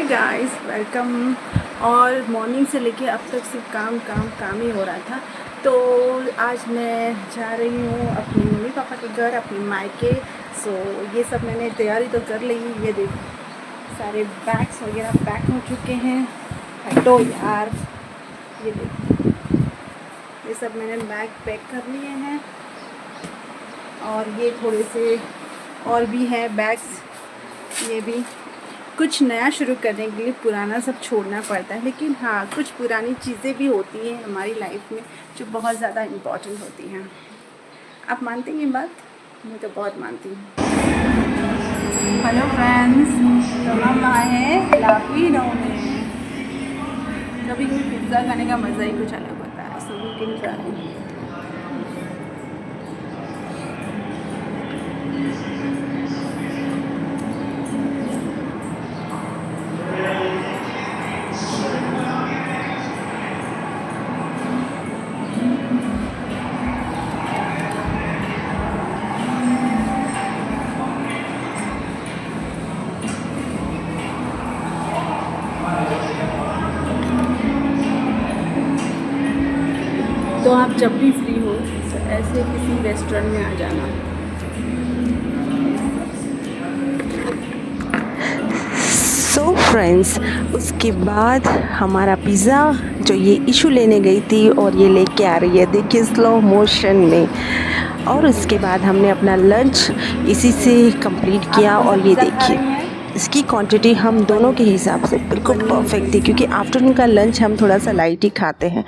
Hi guys, welcome. और morning से लेके अब तक सिर्फ काम काम काम ही हो रहा था। तो आज मैं जा रही हूँ अपने मम्मी पापा के घर, अपने मायके। सो ये सब मैंने तैयारी तो कर ली। ये देखो, सारे बैग्स वगैरह पैक हो चुके हैं। हटो यार, ये देखो, ये सब मैंने बैग पैक कर लिए हैं। और ये थोड़े से और भी है बैग्स। ये भी कुछ नया शुरू करने के लिए पुराना सब छोड़ना पड़ता है, लेकिन हाँ, कुछ पुरानी चीज़ें भी होती हैं हमारी लाइफ में जो बहुत ज़्यादा इम्पॉर्टेंट होती हैं। आप मानते हैं ये बात? मैं तो बहुत मानती हूँ। हेलो फ्रेंड्स, तो हम आए हैं लापिनो में। कभी कभी पिज़्ज़ा खाने का मज़ा ही कुछ अलग होता है। So we can try. तो आप जब भी फ्री हो तो ऐसे किसी रेस्टोरेंट में आ जाना। सो फ्रेंड्स, उसके बाद हमारा पिज़्ज़ा जो ये इशू लेने गई थी और ये लेके आ रही है, देखिए स्लो मोशन में। और उसके बाद हमने अपना लंच इसी से कंप्लीट आप किया। कौन सा और ये पिज़्ज़ा खा देखिए, रही हैं? इसकी क्वांटिटी हम दोनों के हिसाब से बिल्कुल परफेक्ट थी, क्योंकि आफ्टरनून का लंच हम थोड़ा सा लाइट ही खाते हैं।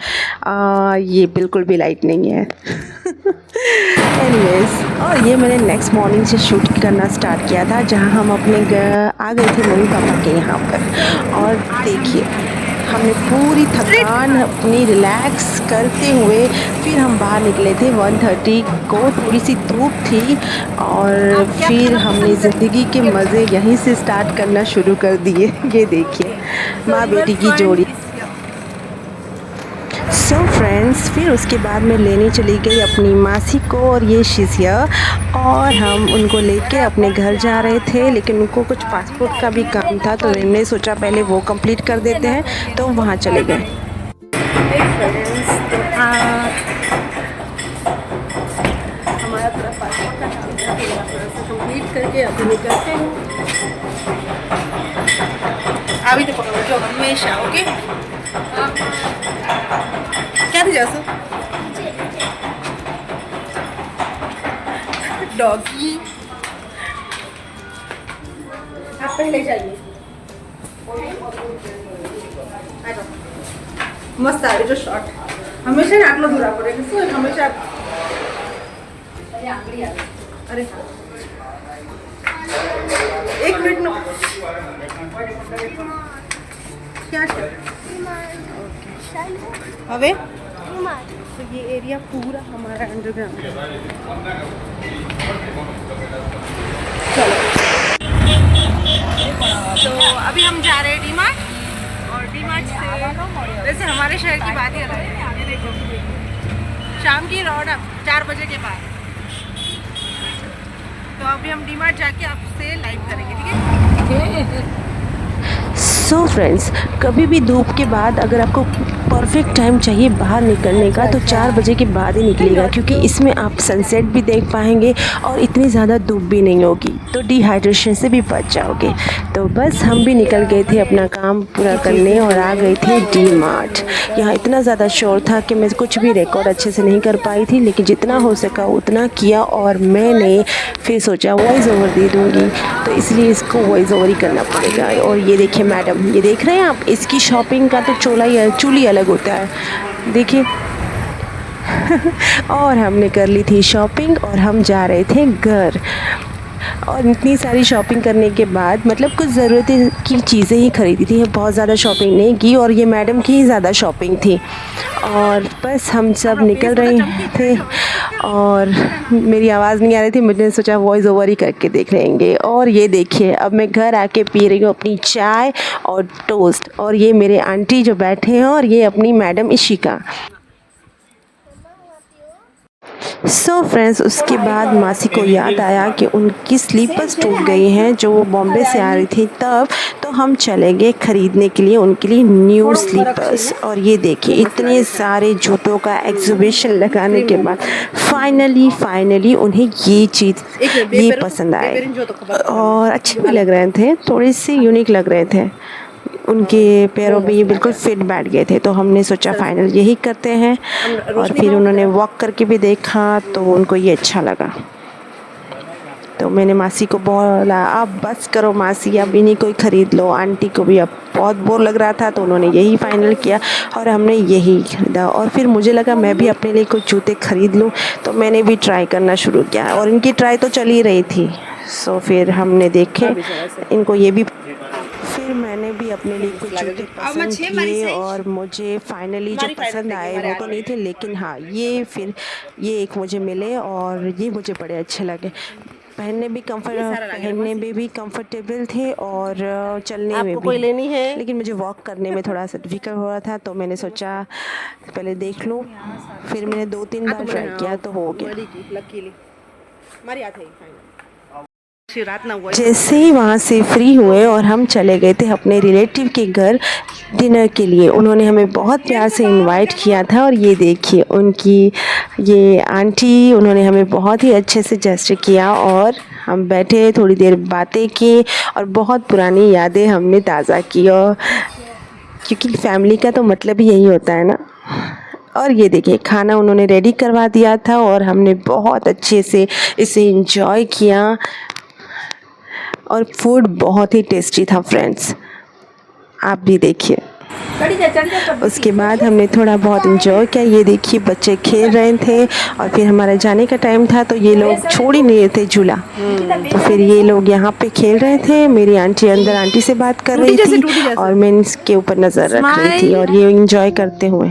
ये बिल्कुल भी लाइट नहीं है। एनीवेज, और ये मैंने नेक्स्ट मॉर्निंग से शूट करना स्टार्ट किया था, जहाँ हम अपने आ गए थे मम्मी पापा के यहाँ पर। और देखिए, हमने पूरी थकान अपनी रिलैक्स करते हुए फिर हम बाहर निकले थे 1:30 को। थोड़ी सी धूप थी और आप क्या फिर खाना हमने पसंद ज़िंदगी के करते मज़े यहीं से स्टार्ट करना शुरू कर दिए। ये देखिए, So माँ your बेटी की friend जोड़ी। is here. सो फ्रेंड्स, फिर उसके बाद मैं लेने चली गई अपनी मासी को, और ये शिजिया। और हम उनको लेके अपने घर जा रहे थे, लेकिन उनको कुछ पासपोर्ट का भी काम था, तो हमने सोचा पहले वो कंप्लीट कर देते हैं, तो वहाँ चले गए। Hey friends, तो हमारा थोड़ा पासपोर्ट का काम था, थोड़ा सा कंप्लीट करके अभी निकलते हैं। अभी तो पकड़ो जो हमेशा, ओके? क्या थी जैसे डॉगी, आप पहले जाइए। आ जाओ, मस्त आ रही जो शॉट। हमेशा नाक लो दूरा पड़ेगा, सो हमेशा। अरे हाँ, एक मिनट नो। क्या अबे, तो ये एरिया पूरा हमारा अंडरग्राउंड है। चलो, तो अभी हम जा रहे हैं डीमार्ट। और डीमार्ट से वैसे हमारे शहर की बात ही अलग है। ये देखो, शाम की रौनक 4 बजे के बाद। तो अभी हम डीमार्ट जाके आपसे लाइव करेंगे, ठीक है? सो फ्रेंड्स, कभी भी धूप के बाद अगर आपको परफेक्ट टाइम चाहिए बाहर निकलने का, तो 4 बजे के बाद ही निकलिएगा, क्योंकि इसमें आप सनसेट भी देख पाएंगे और इतनी ज़्यादा धूप भी नहीं होगी, तो डिहाइड्रेशन से भी बच जाओगे। तो बस हम भी निकल गए थे अपना काम पूरा करने और आ गए थे डी मार्ट। यहाँ इतना ज़्यादा शोर था कि मैं कुछ भी रिकॉर्ड अच्छे से नहीं कर पाई थी, लेकिन जितना हो सका उतना किया। और मैंने फिर सोचा वॉइस ओवर दे दूँगी, तो इसलिए इसको वॉइस ओवर ही करना पड़ेगा। और ये देखिए मैडम, ये देख रहे हैं आप, इसकी शॉपिंग का तो चूली अलग होता है, देखिए। और हमने कर ली थी शॉपिंग और हम जा रहे थे घर। और इतनी सारी शॉपिंग करने के बाद, मतलब कुछ ज़रूरत की चीज़ें ही खरीदी थी, बहुत ज़्यादा शॉपिंग नहीं की। और ये मैडम की ही ज़्यादा शॉपिंग थी। और बस हम सब निकल रहे थे, और मेरी आवाज़ नहीं आ रही थी, मैंने सोचा वॉइस ओवर ही करके देख लेंगे। और ये देखिए, अब मैं घर आके पी रही हूँ अपनी चाय और टोस्ट। और ये मेरे आंटी जो बैठे हैं, और ये अपनी मैडम इशिका। सो फ्रेंड्स, उसके बाद मासी को याद आया कि उनकी स्लीपर्स टूट गई हैं जो वो बॉम्बे से आ रही थी तब। तो हम चले गए ख़रीदने के लिए उनके लिए न्यू स्लीपर्स। और ये देखिए इतने सारे जूतों का एग्जीबिशन लगाने के बाद फाइनली उन्हें ये चीज़ ये पसंद आए और अच्छे भी लग रहे थे, थोड़े से यूनिक लग रहे थे। उनके पैरों में ये बिल्कुल फिट बैठ गए थे, तो हमने सोचा फाइनल यही करते हैं। और फिर उन्होंने वॉक करके भी देखा तो उनको ये अच्छा लगा। तो मैंने मासी को बोला अब बस करो मासी, अब इन्हीं को ही ख़रीद लो। आंटी को भी अब बहुत बोर लग रहा था तो उन्होंने यही फाइनल किया और हमने यही ख़रीदा। और फिर मुझे लगा मैं भी अपने लिए कुछ जूते ख़रीद लूँ, तो मैंने भी ट्राई करना शुरू किया और इनकी ट्राई तो चल ही रही थी। सो फिर हमने देखे इनको ये भी, फिर मैंने भी अपने लिए कुछ जूते पसंद किए और मुझे फाइनली जो पसंद आए वो तो नहीं थे, लेकिन हाँ ये एक मुझे मिले और ये मुझे बड़े अच्छे लगे। पहनने में भी कंफर्टेबल थे और चलने में भी। कोई लेनी है, लेकिन मुझे वॉक करने में थोड़ा सा डिफिकल्ट हो रहा था तो मैंने सोचा पहले देख लूँ। फिर मैंने 2-3 बार ट्राई किया तो हो गया। जैसे ही वहाँ से फ्री हुए और हम चले गए थे अपने रिलेटिव के घर डिनर के लिए। उन्होंने हमें बहुत प्यार से इनवाइट किया था और ये देखिए उनकी ये आंटी, उन्होंने हमें बहुत ही अच्छे से जेस्चर किया और हम बैठे थोड़ी देर बातें की और बहुत पुरानी यादें हमने ताज़ा की। और क्योंकि फैमिली का तो मतलब ही यही होता है ना। और ये देखिए खाना उन्होंने रेडी करवा दिया था और हमने बहुत अच्छे से इसे एंजॉय किया और फूड बहुत ही टेस्टी था फ्रेंड्स, आप भी देखिए। उसके बाद हमने थोड़ा बहुत एंजॉय किया। ये देखिए बच्चे खेल रहे थे और फिर हमारा जाने का टाइम था तो ये लोग छोड़ ही नहीं रहे थे झूला। तो फिर ये लोग यहाँ पे खेल रहे थे। मेरी आंटी अंदर आंटी से बात कर रही थी और मैं इसके ऊपर नज़र रख रही थी और ये एंजॉय करते हुए।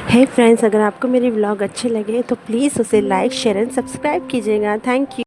हे फ्रेंड्स, अगर आपको मेरी व्लॉग अच्छे लगे तो प्लीज़ उसे लाइक शेयर एंड सब्सक्राइब कीजिएगा। Thank you.